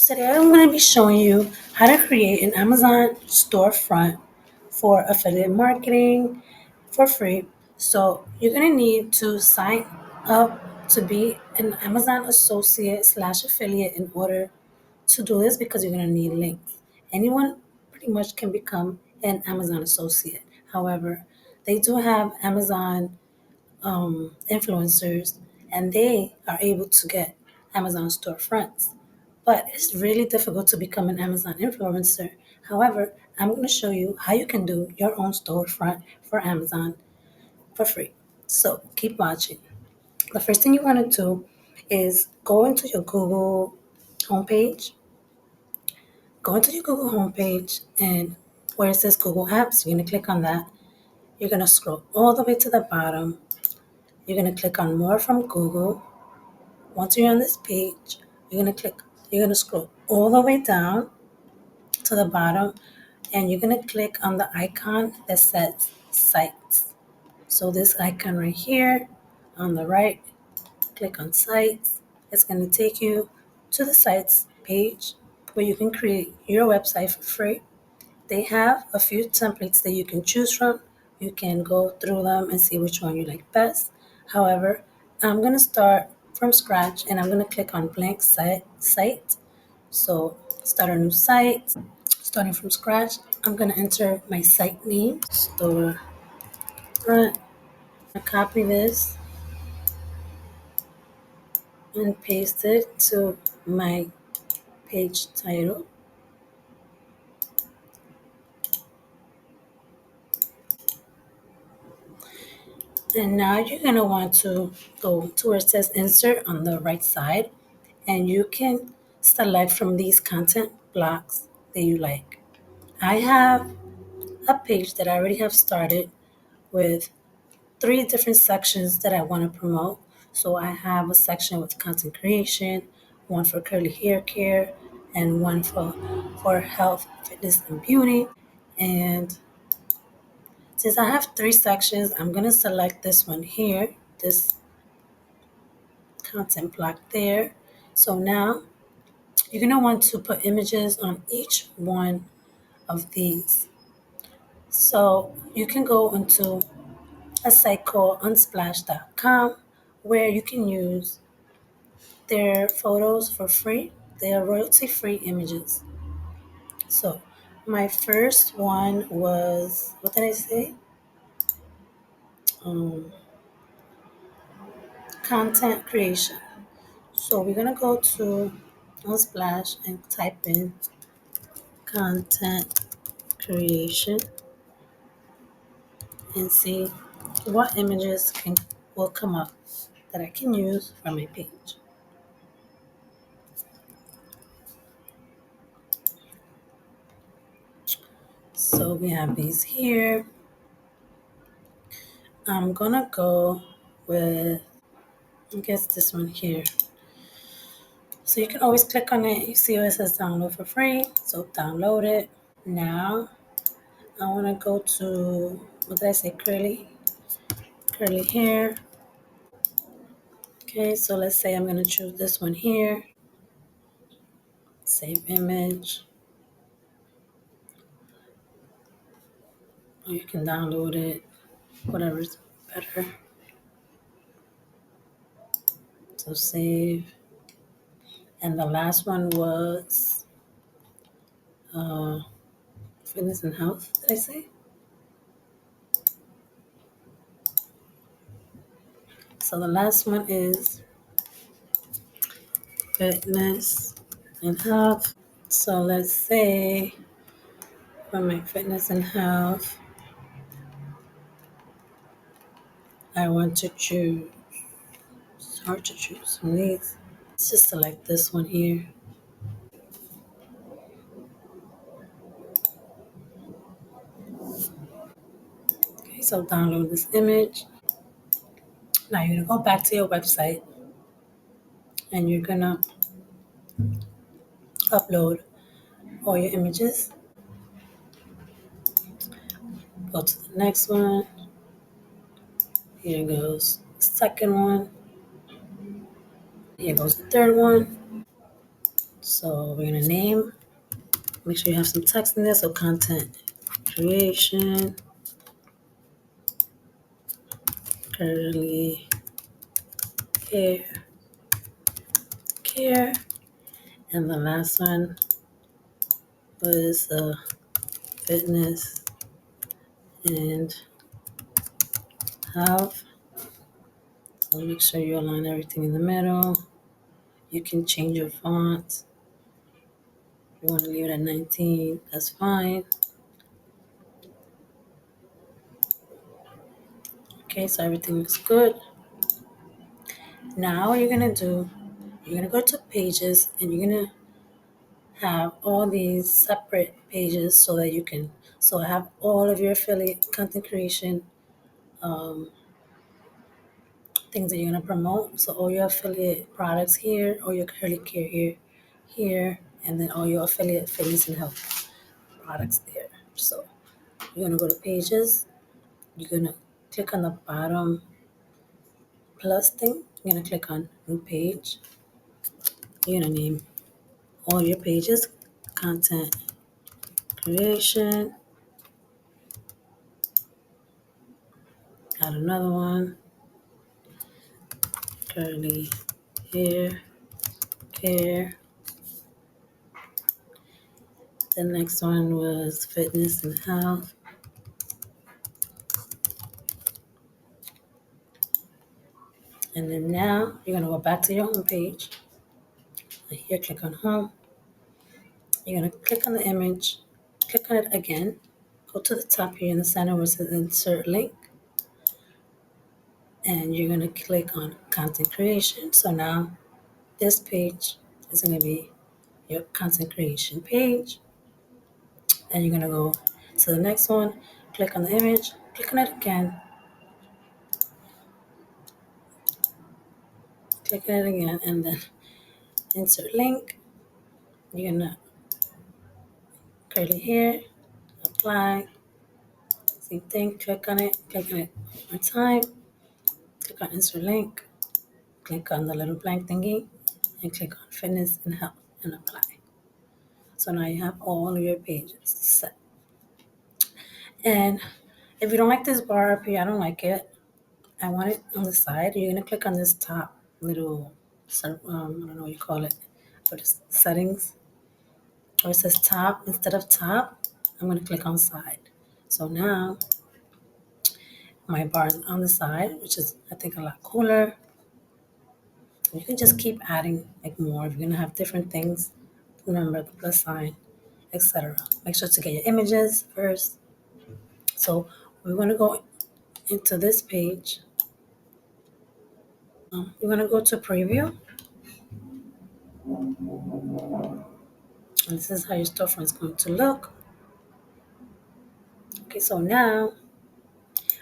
Today I'm going to be showing you how to create an Amazon storefront for affiliate marketing for free. So you're going to need to sign up to be an Amazon associate slash affiliate in order to do this because you're going to need links. Anyone pretty much can become an Amazon associate. However, they do have Amazon influencers and they are able to get Amazon storefronts. But it's really difficult to become an Amazon influencer. However, I'm going to show you how you can do your own storefront for Amazon for free. So keep watching. The first thing you want to do is go into your Google homepage. Go into your Google homepage and where it says Google Apps, you're going to click on that. You're going to scroll all the way to the bottom. You're going to click on More from Google. Once you're on this page, you're going to scroll all the way down to the bottom and you're going to click on the icon that says Sites. So this icon right here on the right, click on Sites. It's going to take you to the Sites page where you can create your website for free. They have a few templates that you can choose from. You can go through them and see which one you like best. However, I'm going to start from scratch and I'm going to click on blank site. So start a new site. Starting from scratch, I'm going to enter my site name, storefront. I'm going to copy this and paste it to my page title. And now you're going to want to go to where it says insert on the right side and you can select from these content blocks that you like. I have a page that I already have started with 3 different sections that I want to promote. So I have a section with content creation, one for curly hair care, and one for health, fitness, and beauty. And since I have 3 sections, I'm going to select this one here, this content block there. So now you're going to want to put images on each one of these. So you can go into a site called Unsplash.com where you can use their photos for free. They are royalty free images. So my first one was, what did I say? Um, Content creation. So we're going to go to Unsplash and type in content creation and see what images will come up that I can use for my page. So we have these here. I'm gonna go with, I guess, this one here. So you can always click on it. You see where it says download for free. So download it. Now I wanna go to, what did I say, curly hair. Okay, so let's say I'm gonna choose this one here. Save image. Or you can download it, whatever's better. So save. And the last one was uh, fitness and health, did I say? So the last one is fitness and health. So let's say for my fitness and health, I want to choose, it's hard to choose from these. Let's just select this one here. Okay, so download this image. Now you're gonna go back to your website and you're gonna upload all your images. Go to the next one. Here goes the second one. Here goes the third one. So we're gonna name, make sure you have some text in there. So content creation, curly hair, care. And the last one was fitness and health. So make sure you align everything in the middle. You can change your font. If you want to leave it at 19, that's fine. Okay, so everything looks good. Now what you're gonna do, you're gonna go to pages and you're gonna have all these separate pages so that you can have all of your affiliate content creation um, things that you're gonna promote. So all your affiliate products here, all your curly care here, and then all your affiliate fitness and health products there. So you're gonna go to pages, you're gonna click on the bottom plus thing, you're gonna click on new page, you're gonna name all your pages content creation, got another one, curly hair care. The next one was fitness and health. And then now you're gonna go back to your home page. Here, click on home. You're gonna click on the image, click on it again, go to the top here in the center where it says insert link, and you're gonna click on content creation. So now this page is gonna be your content creation page. And you're gonna go to the next one, click on the image, click on it again, click on it again, and then insert link. You're gonna curly hair, apply, same thing, click on it one more time, click on insert link, click on the little blank thingy, and click on fitness and health and apply. So now you have all of your pages set. And if you don't like this bar up here, I don't like it. I want it on the side. You're gonna click on this top little, I don't know what you call it, but it's settings. Where it says top, instead of top, I'm gonna click on side. So now my bar is on the side, which is I think a lot cooler. You can just keep adding like more. If you're gonna have different things, remember the plus sign, etc. Make sure to get your images first. So we're gonna go into this page. You're gonna go to preview, and this is how your storefront is going to look. Okay, so now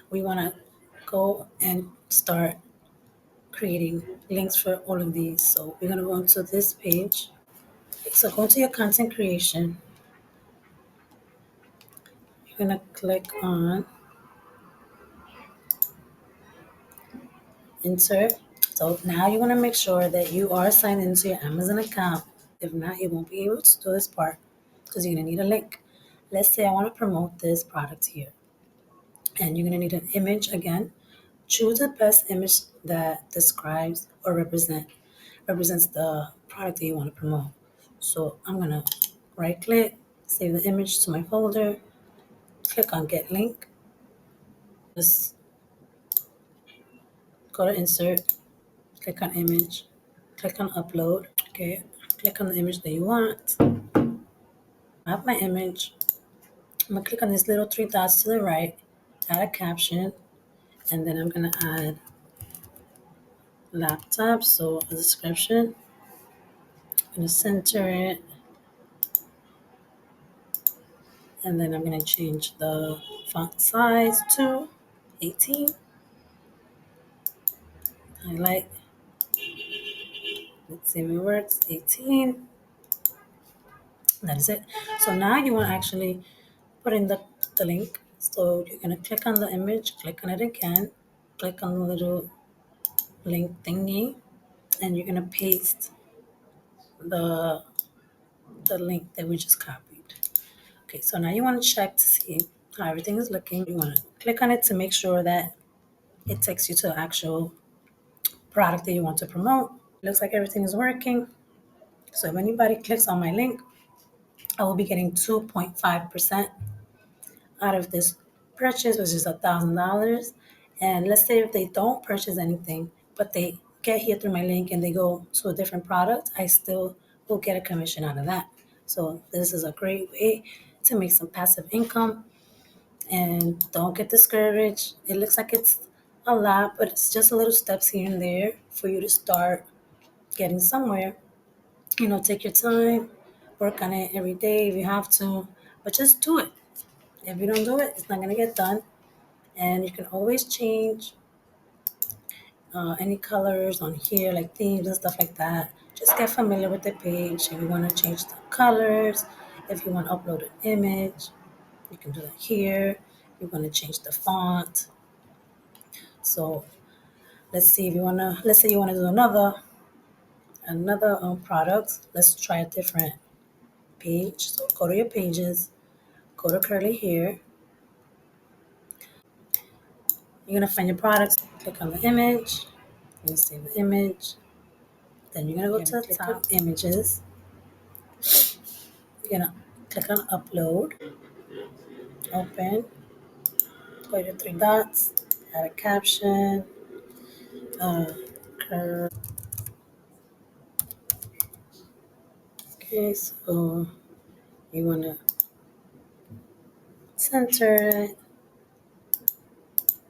we wanna go and start creating links for all of these. So we're gonna go into this page. So go to your content creation. You're gonna click on insert. So now you want to make sure that you are signed into your Amazon account. If not, you won't be able to do this part because you're going to need a link. Let's say I want to promote this product here, and you're going to need an image again. Choose the best image that describes or represents the product that you want to promote. So I'm going to right click, save the image to my folder, click on get link, just go to insert, click on image, click on upload. Okay, click on the image that you want. I have my image. I'm gonna click on these little three dots to the right, add a caption, and then I'm gonna add laptop, so a description. I'm gonna center it, and then I'm gonna change the font size to 18. Highlight, let's see if it works, 18. That is it. So now you wanna actually put in the link. So you're gonna click on the image, click on it again, click on the little link thingy, and you're gonna paste the the link that we just copied. Okay, so now you want to check to see how everything is looking. You want to click on it to make sure that it takes you to the actual product that you want to promote. Looks like everything is working. So if anybody clicks on my link, I will be getting 2.5% out of this purchase, which is $1,000. And let's say if they don't purchase anything, but they get here through my link and they go to a different product, I still will get a commission out of that. So this is a great way to make some passive income, and don't get discouraged. It looks like it's a lot, but it's just a little steps here and there for you to start getting somewhere. Take your time, work on it every day if you have to, but just do it. If you don't do it, it's not going to get done. And you can always change any colors on here, like themes and stuff like that. Just get familiar with the page. If you want to change the colors, if you want to upload an image, you can do that here. You want to change the font. So let's say you want to do another product. Let's try a different page. So go to your pages, go to curly hair. You're gonna find your products. Click on the image. You're gonna save the image. Then you're gonna go to the top images. You're gonna click on upload, open, go to three dots, add a caption, uh, curve. Okay, so you wanna center it.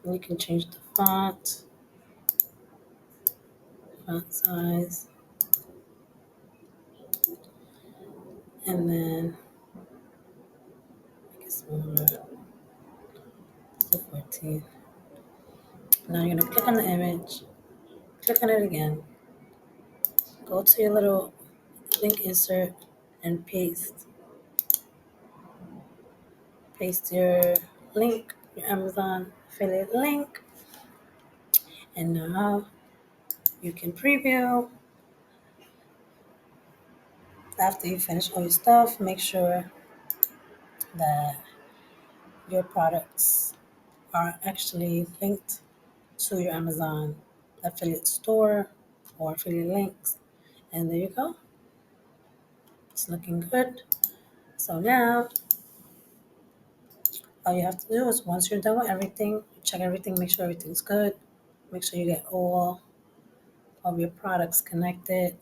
You can change the font size, and then make it smaller to 14. Now you're gonna click on the image, click on it again, go to your little link insert, and paste your link, your Amazon affiliate link, and now you can preview. After you finish all your stuff, make sure that your products are actually linked to your Amazon affiliate store or affiliate links. And there you go. It's looking good. So now all you have to do is, once you're done with everything, you check everything, make sure everything's good. Make sure you get all of your products connected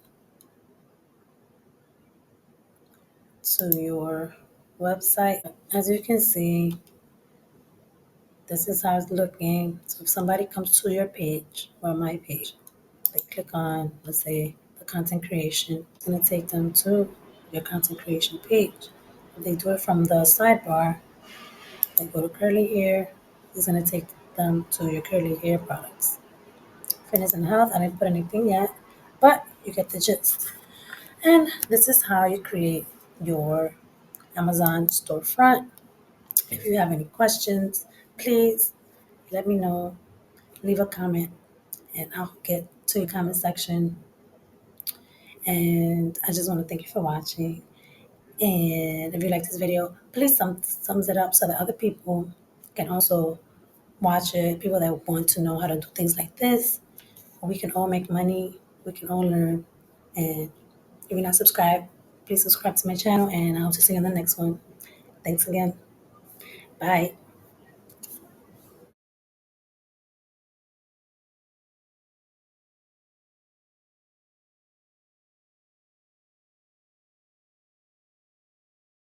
to your website. As you can see, this is how it's looking. So if somebody comes to your page or my page, they click on, let's say, the content creation, it's going to take them to your content creation page. If they do it from the sidebar, they go to curly hair, it's going to take them to your curly hair products. Fitness and health, I didn't put anything yet, but you get the gist. And this is how you create your Amazon storefront. If you have any questions, please let me know. Leave a comment and I'll get to your comment section. And I just want to thank you for watching. And if you like this video, please thumbs it up so that other people can also watch it. People that want to know how to do things like this. We can all make money. We can all learn. And if you're not subscribed, please subscribe to my channel and I'll see you in the next one. Thanks again. Bye.